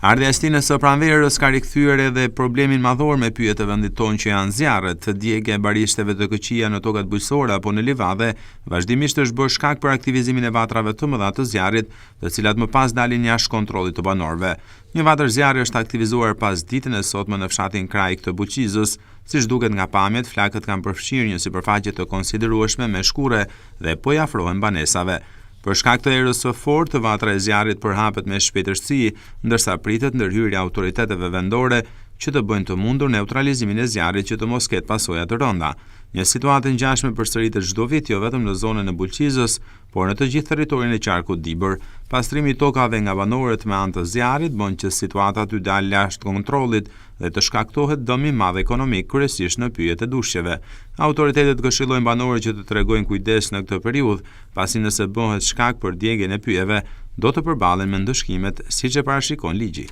Ardhja e stinës së pranverës ka rikthyer edhe problemin madhor me pyjet e vendit tonë që janë zjarret, djegja e barishteve të këqija në tokat bujqësore apo në livadhe, vazhdimisht është bërë shkak për aktivizimin e vatrave të mëdha të zjarrit, të cilat më pas dalin jashtë kontrollit të banorëve. Një vatër zjarri është aktivizuar pas ditën e sotme në fshatin Krajk të Buqizës. Siç duket nga pamjet, flakët kanë përfshirë një sipërfaqe të konsiderueshme me shkure dhe po i afrohen banesave. Për shkak të erës së fortë, vatra e zjarrit përhapet me shpejtësi, ndërsa pritet ndërhyrja e autoriteteve vendore që të bëjnë të mundur neutralizimin e zjarrit që të mos ketë pasoja të rënda. Një situatë ngjashme përsëritet çdo vit jo vetëm në zonën e Buqizës, por në të gjithë territorin e qarkut Dibër. Pastrimi i tokave nga banorët me anë të zjarrit bën që situata të dalë jashtë kontrollit dhe të shkaktohet dëm i madh ekonomik, kryesisht në pyjet e dushqeve. Autoritetet këshillojnë banorët që të tregojnë kujdes në këtë periudhë, pasi nëse bëhet shkak për djegjen e pyjeve, do të përballen me ndëshkimet siç e parashikon ligji.